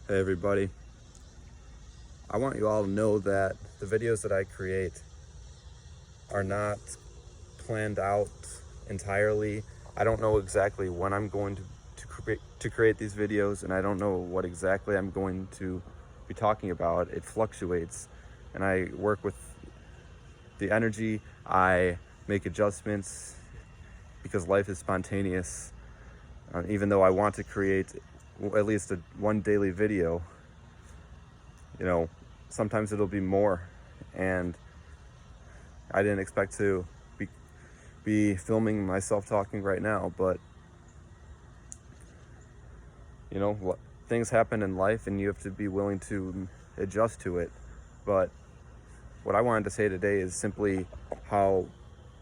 Hey everybody, I want you all to know that the videos that I create are not planned out entirely. I don't know exactly when I'm going to create these videos, and I don't know what exactly I'm going to be talking about. It fluctuates, and I work with the energy. I make adjustments because life is spontaneous. Even though I want to create at least one daily video, you know, sometimes it'll be more, and I didn't expect to be filming myself talking right now, but you know, things happen in life and you have to be willing to adjust to it. But what I wanted to say today is simply how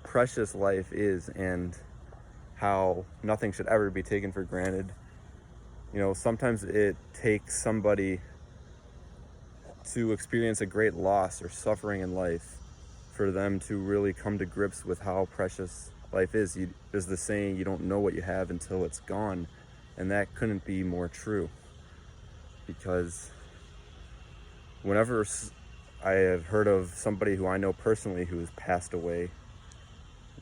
precious life is and how nothing should ever be taken for granted. You know, sometimes it takes somebody to experience a great loss or suffering in life for them to really come to grips with how precious life is. There's the saying, you don't know what you have until it's gone. And that couldn't be more true, because whenever I have heard of somebody who I know personally who has passed away,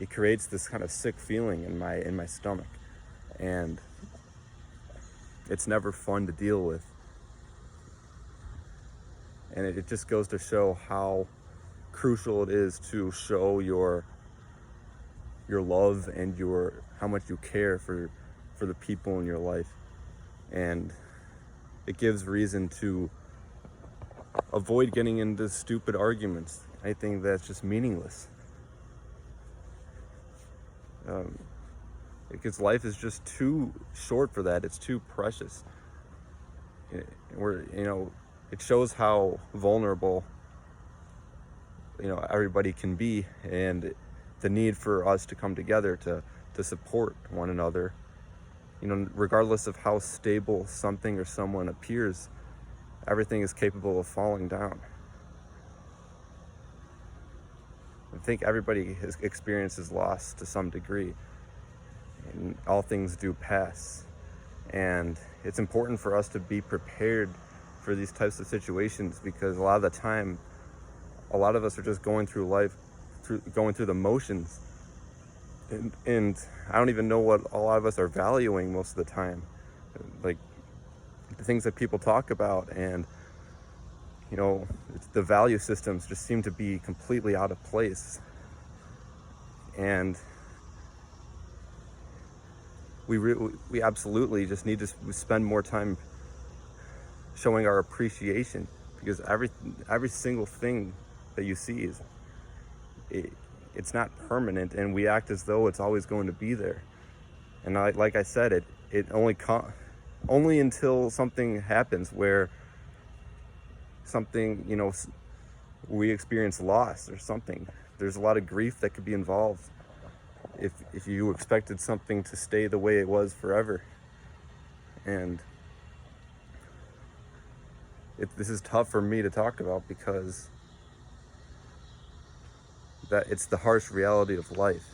it creates this kind of sick feeling in my stomach, and it's never fun to deal with. And it just goes to show how crucial it is to show your love and how much you care for the people in your life. And it gives reason to avoid getting into stupid arguments. I think that's just meaningless. Because life is just too short for that. It's too precious. It shows how vulnerable, everybody can be, and the need for us to come together to support one another. Regardless of how stable something or someone appears, everything is capable of falling down. I think everybody experiences loss to some degree, and all things do pass. And it's important for us to be prepared for these types of situations, because a lot of the time, a lot of us are just going through life, going through the motions, and I don't even know what a lot of us are valuing most of the time. Like the things that people talk about, and the value systems just seem to be completely out of place. And we absolutely just need to spend more time showing our appreciation, because every single thing that you see it's not permanent, and we act as though it's always going to be there. And like I said, it only until something happens where something, we experience loss or something. There's a lot of grief that could be involved if you expected something to stay the way it was forever. And this is tough for me to talk about, because that it's the harsh reality of life.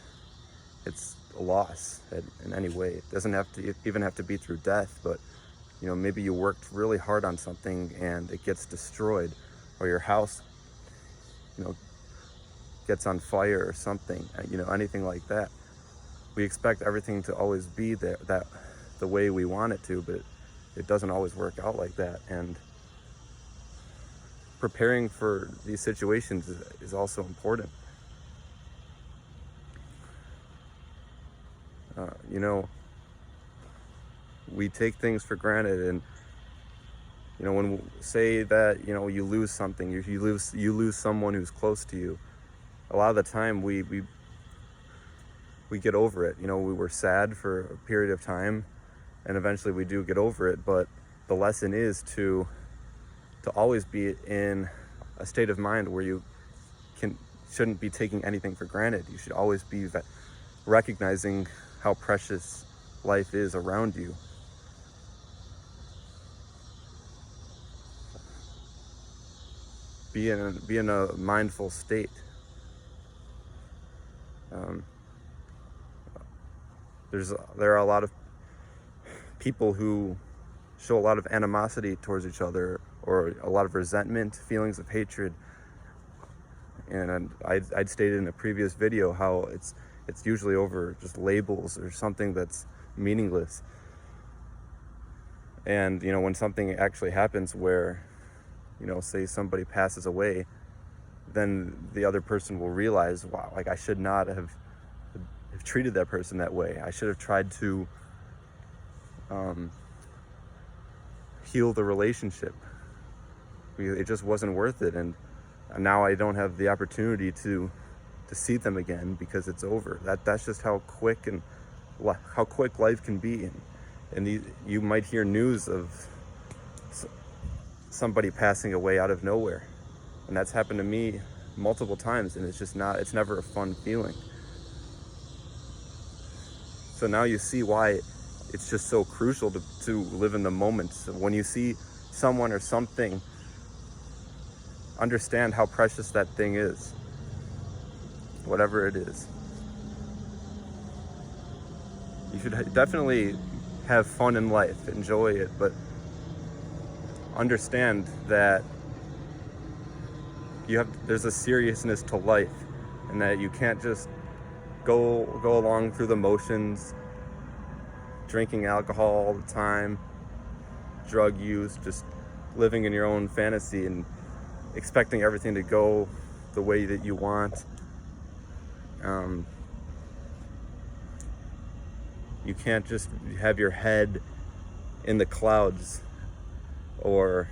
It's a loss in any way. It doesn't even have to be through death, but maybe you worked really hard on something and it gets destroyed, or your house gets on fire or something, anything like that. We expect everything to always be there, that the way we want it to, but it doesn't always work out like that. And preparing for these situations is also important. We take things for granted, and when say that you lose something, you lose someone who's close to you. A lot of the time we get over it. We were sad for a period of time, and eventually we do get over it. But the lesson is to always be in a state of mind where you shouldn't be taking anything for granted. You should always be recognizing how precious life is around you. Be in a mindful state. There are a lot of people who show a lot of animosity towards each other, or a lot of resentment, feelings of hatred. And I'd stated in a previous video how it's usually over just labels or something that's meaningless. And when something actually happens where, say somebody passes away, then the other person will realize, wow, like I should not have treated that person that way. I should have tried to heal the relationship. It just wasn't worth it, and now I don't have the opportunity to see them again because it's over. That's just how quick life can be. And you might hear news of somebody passing away out of nowhere, and that's happened to me multiple times, and it's never a fun feeling. So now you see why it's just so crucial to live in the moment. So when you see someone or something, understand how precious that thing is, whatever it is. You should definitely have fun in life, enjoy it, but understand that there's a seriousness to life, and that you can't just go along through the motions, drinking alcohol all the time, drug use, just living in your own fantasy and expecting everything to go the way that you want. You can't just have your head in the clouds or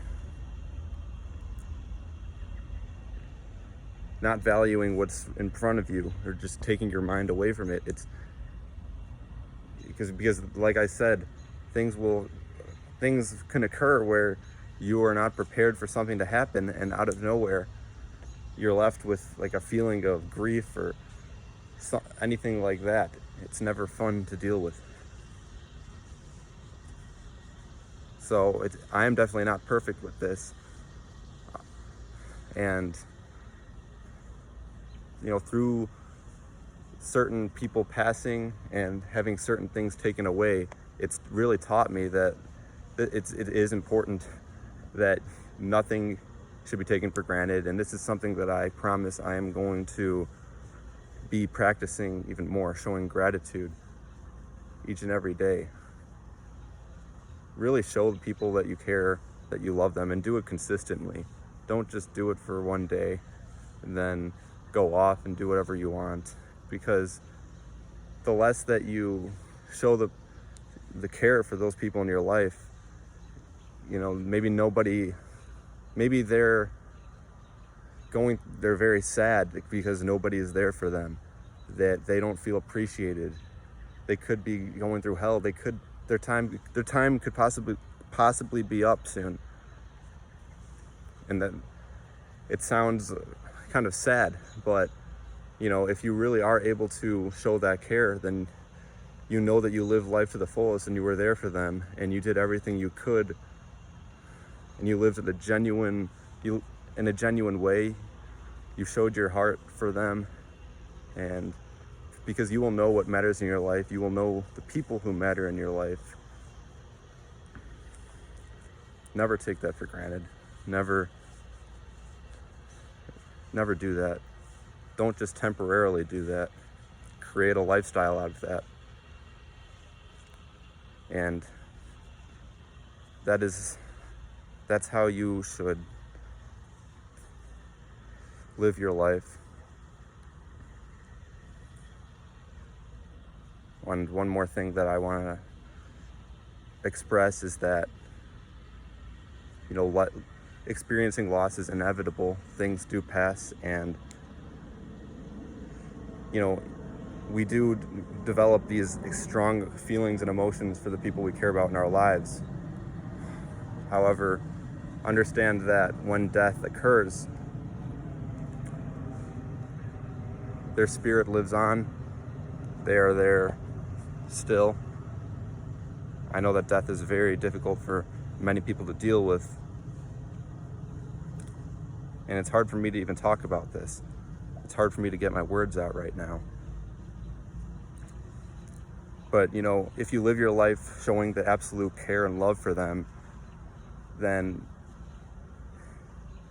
not valuing what's in front of you, or just taking your mind away from it. It's because like I said, things can occur where you are not prepared for something to happen, and out of nowhere you're left with like a feeling of grief or anything like that. It's never fun to deal with. So I am definitely not perfect with this, and through certain people passing and having certain things taken away, it's really taught me that it is important that nothing should be taken for granted. And this is something that I promise I am going to be practicing even more, showing gratitude each and every day. Really show the people that you care, that you love them, and do it consistently. Don't just do it for one day and then go off and do whatever you want, because the less that you show the care for those people in your life, maybe they're very sad because nobody is there for them, that they don't feel appreciated. They could be going through hell. Their time could possibly be up soon. And that it sounds kind of sad, but if you really are able to show that care, then you know that you live life to the fullest, and you were there for them, and you did everything you could, and you lived in a genuine way. You showed your heart for them, and because you will know what matters in your life, you will know the people who matter in your life. Never take that for granted. Never do that. Don't just temporarily do that. Create a lifestyle out of that. And that's how you should live your life. And one more thing that I want to express is that experiencing loss is inevitable. Things do pass, and we do develop these strong feelings and emotions for the people we care about in our lives. However, understand that when death occurs, their spirit lives on. They are there still. I know that death is very difficult for many people to deal with, and it's hard for me to even talk about this. It's hard for me to get my words out right now. But if you live your life showing the absolute care and love for them, then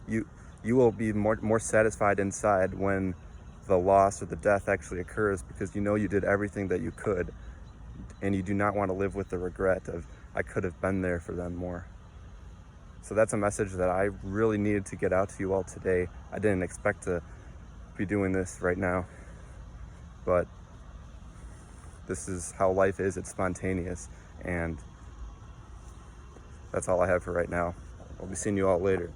you will be more satisfied inside when the loss or the death actually occurs, because you know you did everything that you could, and you do not want to live with the regret of, I could have been there for them more. So that's a message that I really needed to get out to you all today. I didn't expect to be doing this right now, but this is how life is. It's spontaneous, and that's all I have for right now. I'll be seeing you all later.